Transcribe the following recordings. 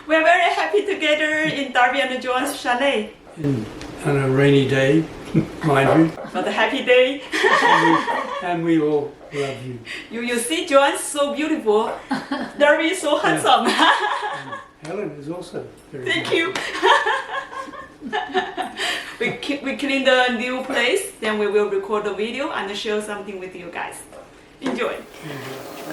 We're very happy together in Darby and Joan's chalet. On a rainy day, mind you. But a happy day. And we all love you. You see, Joan's so beautiful. Darby is so handsome. Helen is also very Thank you. We clean the new place, then we will record the video and share something with you guys. Enjoy.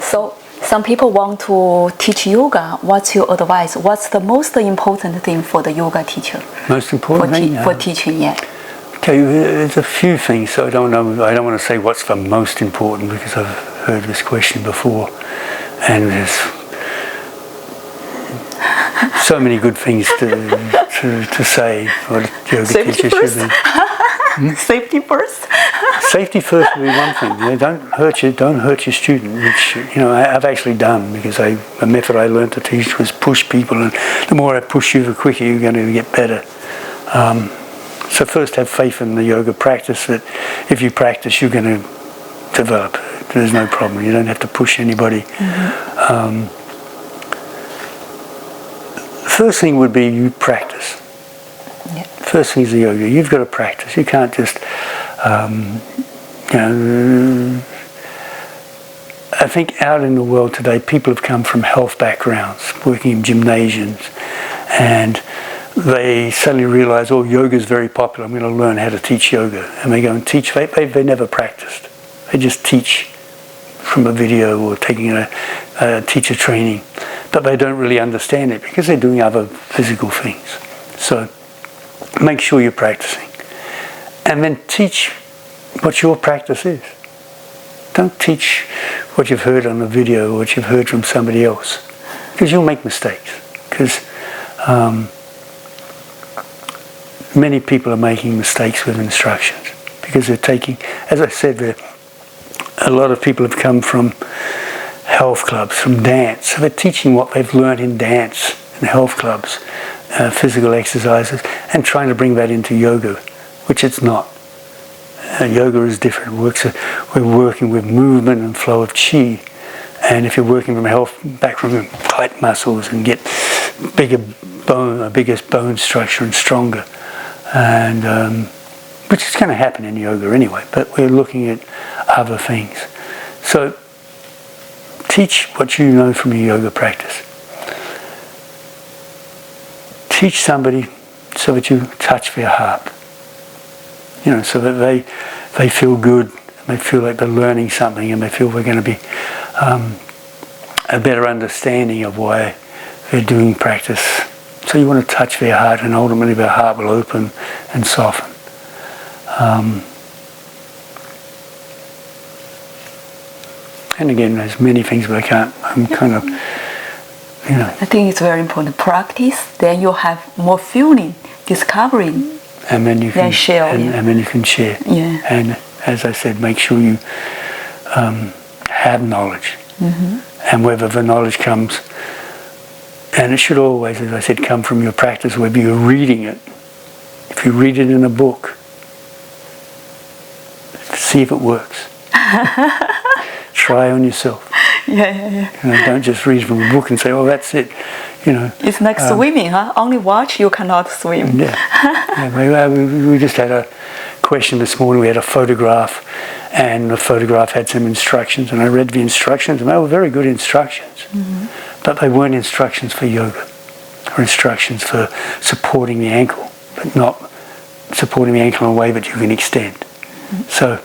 So, some people want to teach yoga. What's your advice? What's the most important thing for the yoga teacher? Most important thing? For teaching, yeah. Okay, there's a few things, so I don't want to say what's the most important because I've heard this question before, and there's so many good things to say what yoga Safety teachers first. should be. Safety first. Safety first would be one thing. You know, don't hurt your student, which I've actually done because a method I learned to teach was push people, and the more I push you, the quicker you're going to get better. So first, have faith in the yoga practice that if you practice, you're going to develop. There's no problem. You don't have to push anybody. Mm-hmm. First thing would be you practice. Yeah. First thing is the yoga. You've got to practice. You can't just, I think out in the world today, people have come from health backgrounds, working in gymnasiums, and they suddenly realize, oh, yoga is very popular. I'm going to learn how to teach yoga. And they go and teach. They never practiced. They just teach from a video or taking a teacher training. But they don't really understand it because they're doing other physical things. So make sure you're practicing. And then teach what your practice is. Don't teach what you've heard on the video or what you've heard from somebody else, because you'll make mistakes. Because many people are making mistakes with instructions because they're taking, as I said, a lot of people have come from health clubs, from dance. So they're teaching what they've learned in dance and health clubs, physical exercises, and trying to bring that into yoga, which it's not. Yoga is different. We're working with movement and flow of chi. And if you're working from health, back from tight muscles and get bigger bone structure and stronger. And which is going to happen in yoga anyway, but we're looking at other things. So teach what you know from your yoga practice. Teach somebody so that you touch their heart. So that they feel good, and they feel like they're learning something, and they feel we're going to be a better understanding of why they're doing practice. So you want to touch their heart, and ultimately their heart will open and soften. And again, there's many things, but I'm kind of, I think it's very important. Practice, then you have more feeling, discovering. And then you can share. And then you can share. Yeah. And as I said, make sure you have knowledge. Mm-hmm. And whether the knowledge comes, and it should always, as I said, come from your practice, whether you're reading it. If you read it in a book, see if it works. Try on yourself. Yeah. Don't just read from a book and say, oh, that's it. It's like swimming, huh? Only watch, you cannot swim. Yeah. We just had a question this morning. We had a photograph, and the photograph had some instructions, and I read the instructions, and they were very good instructions. Mm-hmm. But they weren't instructions for yoga, or instructions for supporting the ankle, but not supporting the ankle in a way that you can extend. Mm-hmm. So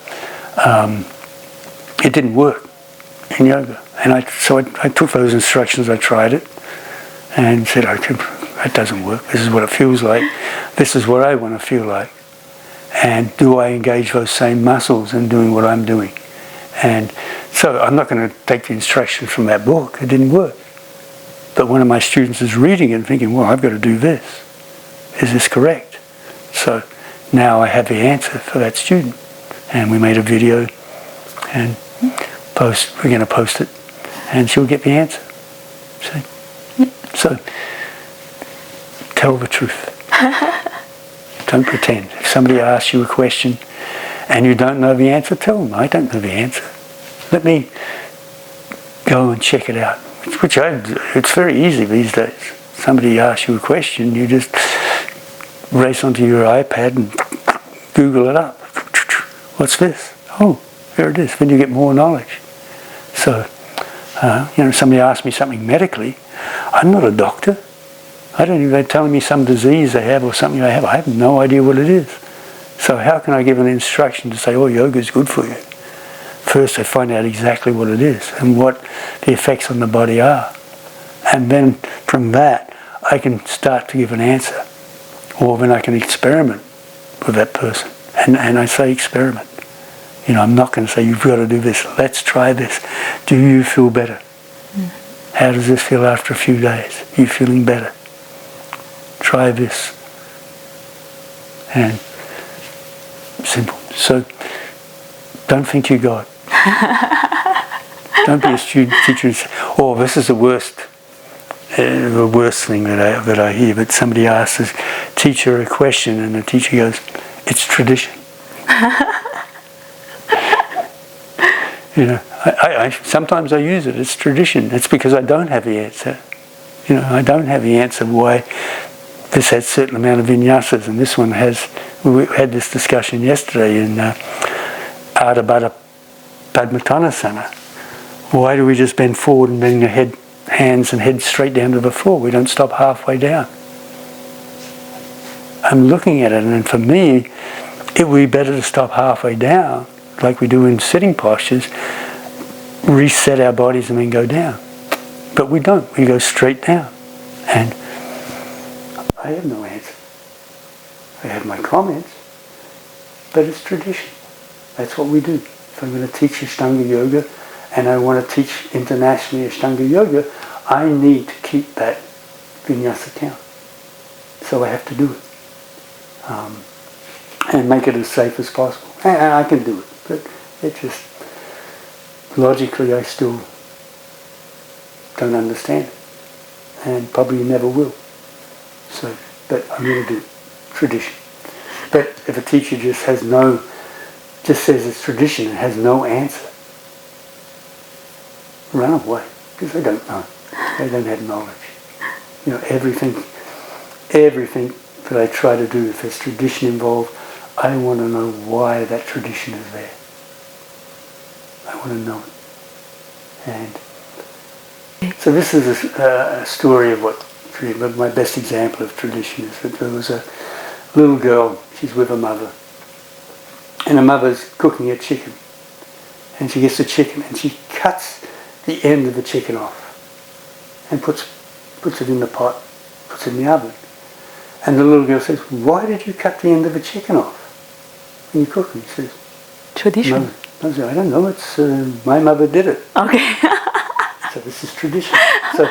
it didn't work in yoga. And I took those instructions, I tried it, and said, okay, that doesn't work. This is what it feels like. This is what I want to feel like. And do I engage those same muscles in doing what I'm doing? And so I'm not going to take the instructions from that book. It didn't work. But one of my students is reading it and thinking, well, I've got to do this. Is this correct? So now I have the answer for that student. And we made a video and we're going to post it, and she'll get the answer. See? So tell the truth. Don't pretend. If somebody asks you a question and you don't know the answer, tell them, I don't know the answer. Let me go and check it out it's very easy these days. Somebody asks you a question, you just race onto your iPad and Google it up. What's this? Oh, there it is. Then you get more knowledge. So, somebody asks me something medically. I'm not a doctor. I don't even, they're telling me some disease they have or something they have. I have no idea what it is. So how can I give an instruction to say, oh, yoga is good for you? First, I find out exactly what it is and what the effects on the body are. And then from that, I can start to give an answer. Or then I can experiment with that person. And I say experiment. I'm not going to say, you've got to do this. Let's try this. Do you feel better? How does this feel after a few days? Are you feeling better? Try this. And simple. So don't think you're God. Don't be a student teacher and say, oh, this is the worst thing that I hear. But somebody asks a teacher a question and the teacher goes, it's tradition. Sometimes I use it. It's tradition. It's because I don't have the answer. I don't have the answer why this has a certain amount of vinyasas and this one has. We had this discussion yesterday in Ardha Padmattanasana. Why do we just bend forward and bend the hands and head straight down to the floor? We don't stop halfway down. I'm looking at it, and for me, it would be better to stop halfway down, like we do in sitting postures, reset our bodies and then go down. But we don't. We go straight down. And I have no answer. I have my comments, but it's tradition. That's what we do. If I'm going to teach Ashtanga Yoga and I want to teach internationally Ashtanga Yoga, I need to keep that vinyasa count. So I have to do it. And make it as safe as possible. And I can do it, but it just, logically I still don't understand it. And probably never will. So, but I'm going to do it. Tradition. But if a teacher just says it's tradition and has no answer, run away, because they don't know. They don't have knowledge. Everything that I try to do, if there's tradition involved, I want to know why that tradition is there. I want to know it. And so this is a story of but my best example of tradition is that there was a little girl, she's with her mother, and her mother's cooking a chicken, and she gets the chicken and she cuts the end of the chicken off and puts it in the pot, puts it in the oven. And the little girl says, why did you cut the end of the chicken off when you're cooking? She says, tradition. Mother, I don't know, it's my mother did it. Okay. So this is tradition. So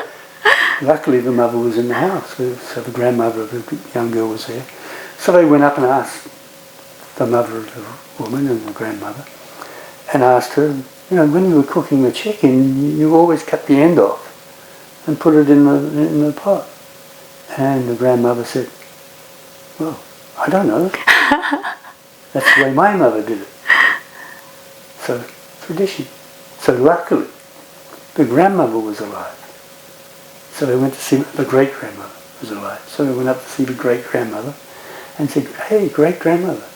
luckily the mother was in the house, so the grandmother of the young girl was there. So they went up and asked the mother of the woman and the grandmother, and asked her, when you were cooking the chicken, you always cut the end off and put it in the pot. And the grandmother said, well, I don't know. That's the way my mother did it. So, tradition. So luckily, the grandmother was alive. So they went to see, the great-grandmother was alive. So they went up to see the great-grandmother and said, hey, great-grandmother,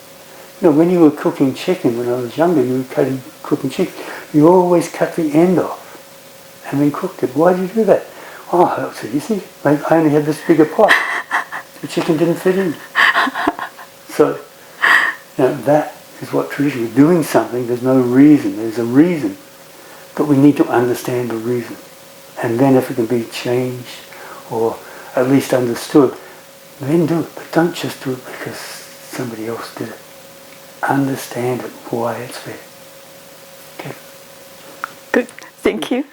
when you were cooking chicken when I was younger, you were cooking chicken, you always cut the end off and then cooked it. Why did you do that? Oh, that was easy. I only had this bigger pot. The chicken didn't fit in. So, that is what tradition is. Doing something, there's no reason. There's a reason. But we need to understand the reason. And then if it can be changed or at least understood, then do it. But don't just do it because somebody else did it. Understand it, why it's there. Okay. Good. Thank you.